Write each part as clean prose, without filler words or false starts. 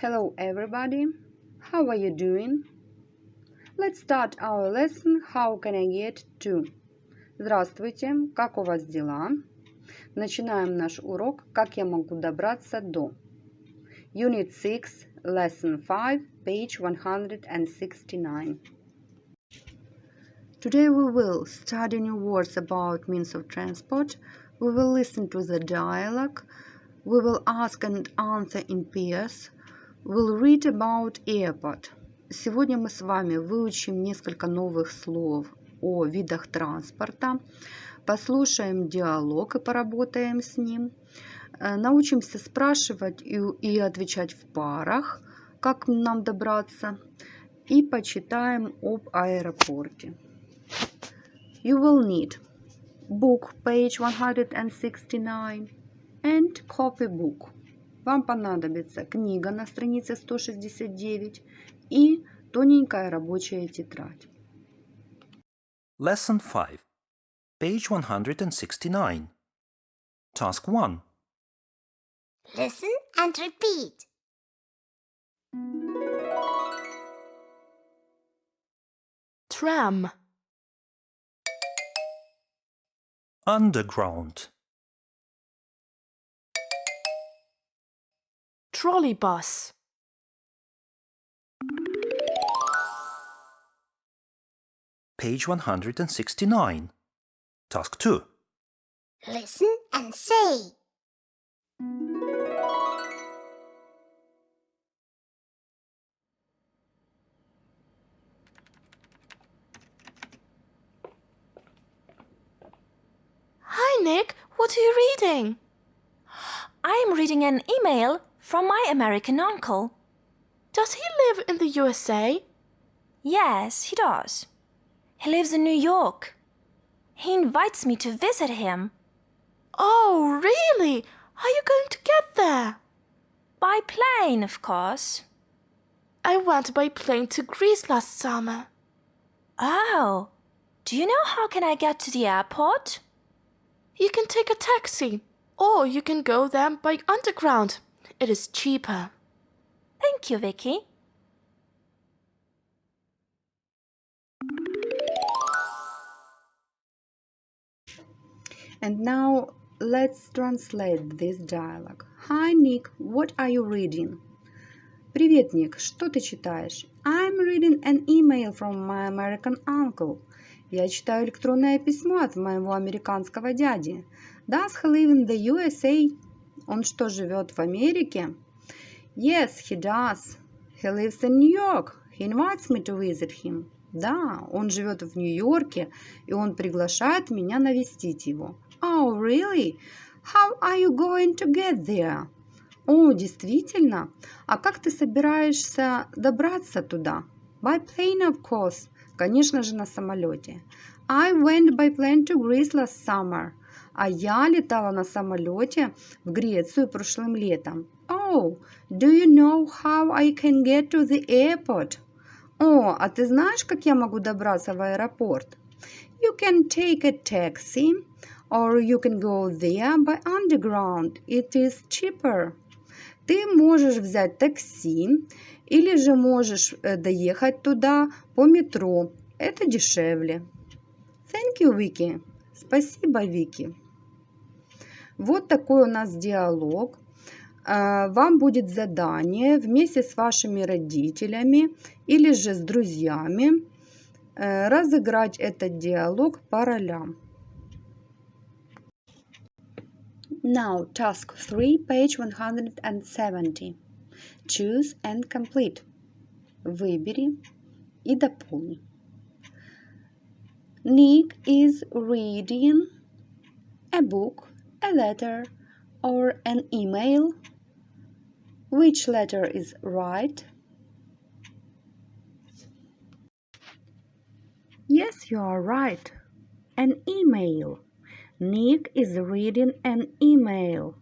Hello everybody, how are you doing? Let's start our lesson How can I get to? Здравствуйте, как у вас дела? Начинаем наш урок Как я могу добраться до? Unit 6, Lesson 5, page 169. Today we will study new words about means of transport. We will listen to the dialogue. We will ask and answer in pairs. We'll read about airport. Сегодня мы с вами выучим несколько новых слов о видах транспорта, послушаем диалог и поработаем с ним, научимся спрашивать и отвечать в парах, как нам добраться, и почитаем об аэропорте. You will need book, page 169, and copybook. Вам понадобится книга на странице 169 и тоненькая рабочая тетрадь. Lesson 5, page 169. Task 1. Listen and repeat. Tram, Underground. trolleybus, Page 169. Task 2. Listen and say. Hi Nick, what are you reading? I'm reading an email from my American uncle. Does he live in the USA? Yes, he does. He lives in New York. He invites me to visit him. Oh, really? How are you going to get there? By plane, of course. I went by plane to Greece last summer. Oh, do you know how can I get to the airport? You can take a taxi, or you can go there by underground. It is cheaper. Thank you, Vicky. And now let's translate this dialogue. Hi Nick, what are you reading? Привет, Ник, что ты читаешь? I'm reading an email from my American uncle. Я читаю электронное письмо от моего американского дяди. Does he live in the USA? Он что, живет в Америке? Yes, he does. He lives in New York. He invites me to visit him. Да, он живет в Нью-Йорке, и он приглашает меня навестить его. Oh, really? How are you going to get there? О, действительно? А как ты собираешься добраться туда? By plane, of course. Конечно же, на самолете. I went by plane to Greece last summer. А я летала на самолете в Грецию прошлым летом. Oh, do you know how I can get to the airport? О, а ты знаешь, как я могу добраться в аэропорт? You can take a taxi, or you can go there by underground. It is cheaper. Ты можешь взять такси, или же можешь доехать туда по метро. Это дешевле. Thank you, Vicky. Спасибо, Вики. Вот такой у нас диалог. Вам будет задание вместе с вашими родителями или же с друзьями разыграть этот диалог по ролям. Now, task 3, page 170. Choose and complete. Выбери и дополни. Nick is reading a book, a letter, or an email. Which letter is right? Yes, you are right. An email. Nick is reading an email.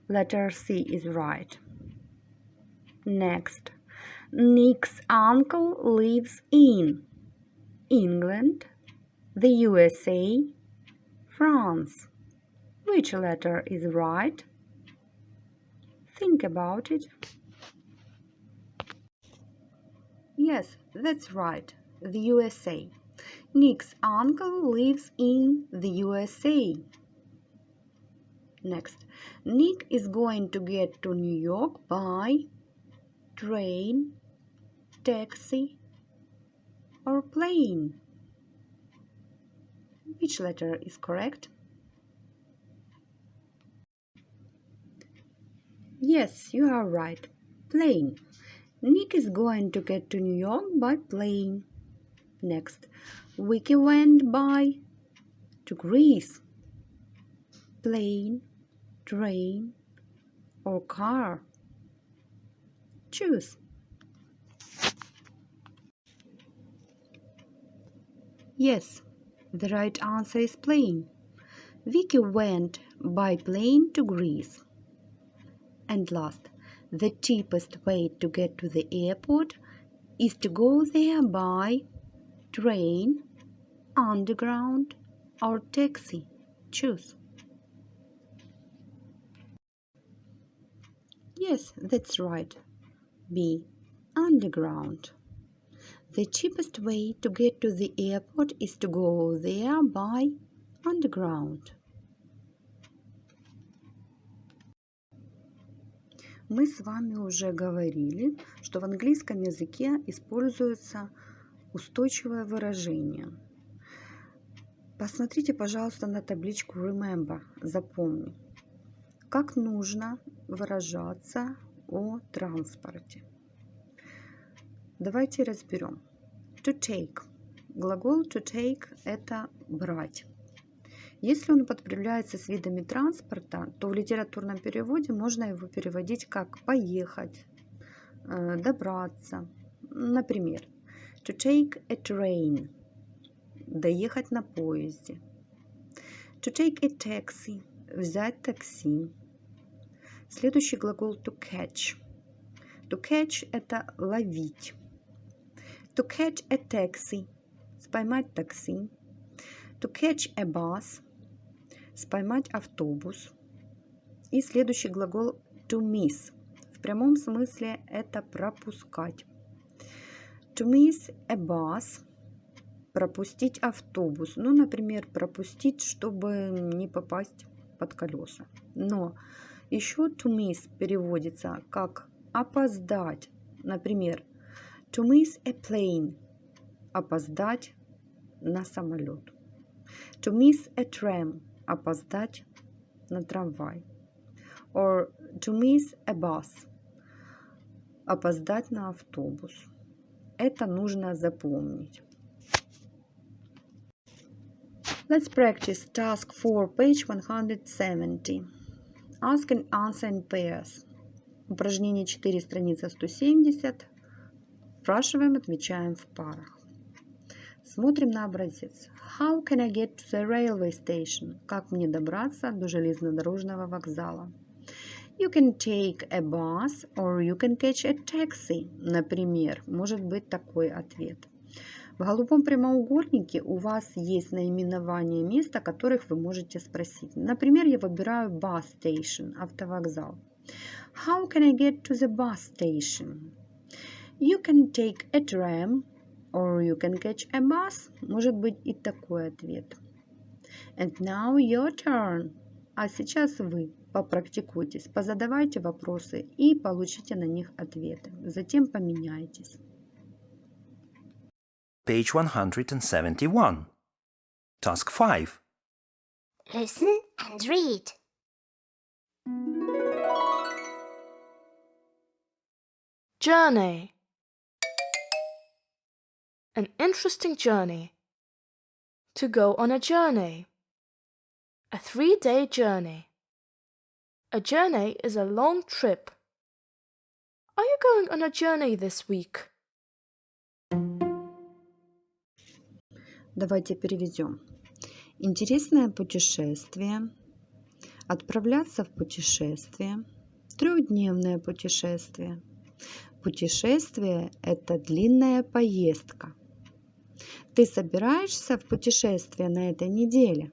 Letter C is right. Next. Nick's uncle lives in England, the USA, France. Which letter is right? Think about it. Yes, that's right. The USA. Nick's uncle lives in the USA. Next, Nick is going to get to New York by train, taxi, or plane. Which letter is correct? Yes, you are right. Plane. Nick is going to get to New York by plane. Next, Vicky went to Greece. Plane, train, or car? Choose. Yes, the right answer is plane. Vicky went by plane to Greece. And last, the cheapest way to get to the airport is to go there by train, underground, or taxi. Choose. Yes, that's right. B. Underground. The cheapest way to get to the airport is to go there by underground. Мы с вами уже говорили, что в английском языке используется устойчивое выражение. Посмотрите, пожалуйста, на табличку Remember, запомни, как нужно выражаться о транспорте. Давайте разберем. To take. Глагол to take – это брать. Если он употребляется с видами транспорта, то в литературном переводе можно его переводить как поехать, добраться. Например, to take a train – доехать на поезде. To take a taxi – взять такси. Следующий глагол to catch. To catch – это ловить. To catch a taxi – поймать такси. To catch a bus – поймать автобус. И следующий глагол to miss. В прямом смысле это пропускать. To miss a bus – пропустить автобус. Ну, например, пропустить, чтобы не попасть под колеса. Но еще to miss переводится как опоздать. Например, to miss a plane – опоздать на самолет. To miss a tram – опоздать на трамвай. Or to miss a bus – опоздать на автобус. Это нужно запомнить. Let's practice task 4, page 170. Ask and answer in pairs. Упражнение 4, страница 170. Спрашиваем, отвечаем в парах. Смотрим на образец. How can I get to the railway station? Как мне добраться до железнодорожного вокзала? You can take a bus or you can catch a taxi. Например, может быть такой ответ. В голубом прямоугольнике у вас есть наименование мест, о которых вы можете спросить. Например, я выбираю bus station, автовокзал. How can I get to the bus station? You can take a tram or you can catch a bus. Может быть и такой ответ. And now your turn. А сейчас вы попрактикуйтесь, позадавайте вопросы и получите на них ответы. Затем поменяйтесь. Page 171. Task 5. Listen and read. Journey. An interesting journey. To go on a journey. A 3-day journey. A journey is a long trip. Are you going on a journey this week? Давайте переведем. Интересное путешествие. Отправляться в путешествие. 3-дневное путешествие. Путешествие – это длинная поездка. Ты собираешься в путешествие на этой неделе?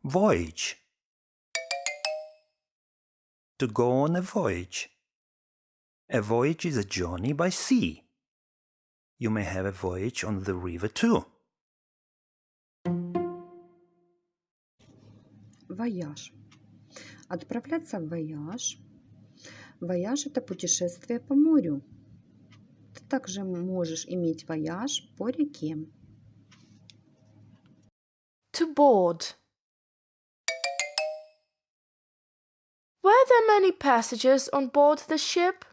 Voyage. To go on a voyage. A voyage is a journey by sea. You may have a voyage on the river too. Вояж. Отправляться в вояж. Вояж – это путешествие по морю. Ты также можешь иметь вояж по реке. To board. Were there many passengers on board the ship?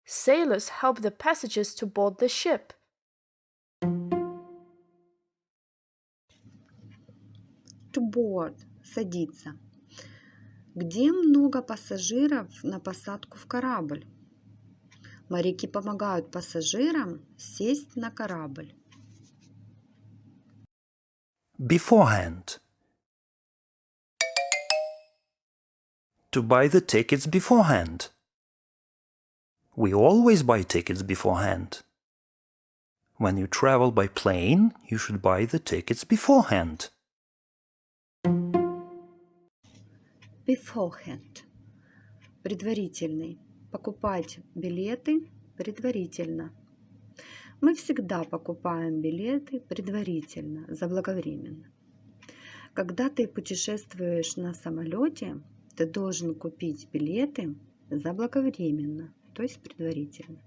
Sailors help the passengers to board the ship. To board – садиться. Где много пассажиров на посадку в корабль? Моряки помогают пассажирам сесть на корабль. Beforehand. To buy the tickets beforehand. We always buy tickets beforehand. When you travel by plane, you should buy the tickets beforehand. Beforehand. Предварительный. Покупать билеты предварительно. Мы всегда покупаем билеты предварительно, заблаговременно. Когда ты путешествуешь на самолете, ты должен купить билеты заблаговременно, то есть предварительно.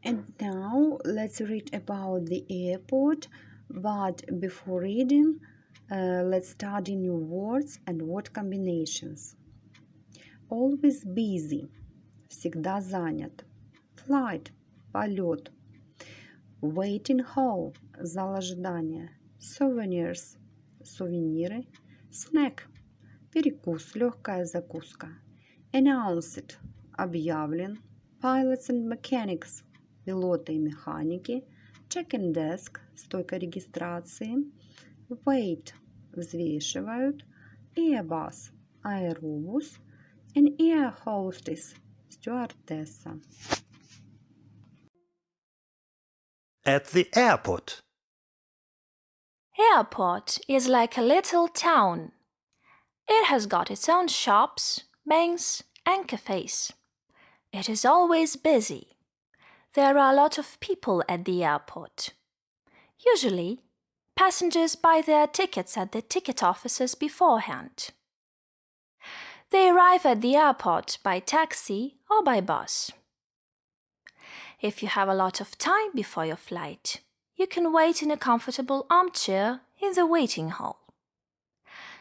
And now let's read about the airport, but before reading, let's study new words and word combinations. Always busy. Всегда занят. Flight. Полет. Waiting hall. Зал ожидания. Souvenirs. Сувениры. Snack. Перекус, легкая закуска. Announced. Объявлен. Pilots and mechanics. Пилоты и механики. Check-in desk. Стойка регистрации. Weight. Взвешивают. Airbus. Аэробус. An air hostess. Стюардесса. At the airport. Airport is like a little town. It has got its own shops, banks, and cafes. It is always busy. There are a lot of people at the airport. Usually, passengers buy their tickets at the ticket offices beforehand. They arrive at the airport by taxi or by bus. If you have a lot of time before your flight, you can wait in a comfortable armchair in the waiting hall.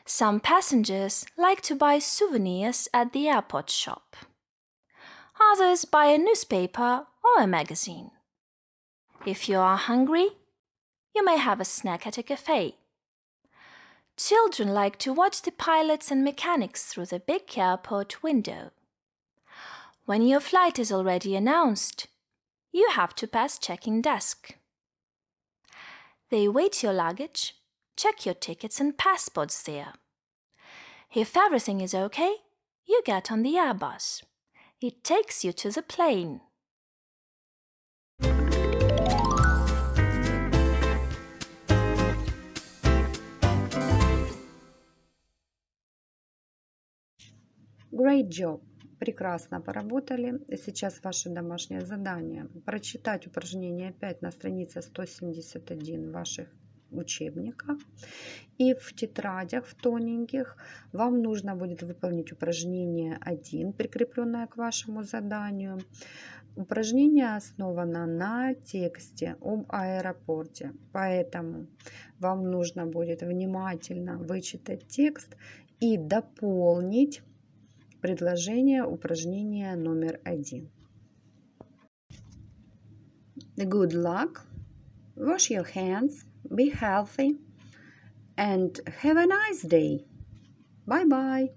Some passengers like to buy souvenirs at the airport shop. Others buy a newspaper or a magazine. If you are hungry, you may have a snack at a cafe. Children like to watch the pilots and mechanics through the big airport window. When your flight is already announced, you have to pass check-in desk. They weight your luggage, check your tickets and passports there. If everything is okay, you get on the Airbus. It takes you to the plane. Great job! Прекрасно поработали. Сейчас ваше домашнее задание. Прочитать упражнение 5 на странице 171 в ваших учебниках. И в тетрадях, в тоненьких, вам нужно будет выполнить упражнение 1, прикрепленное к вашему заданию. Упражнение основано на тексте об аэропорте, поэтому вам нужно будет внимательно вычитать текст и дополнить предложение упражнения номер 1. Good luck, wash your hands, be healthy, and have a nice day. Bye-bye.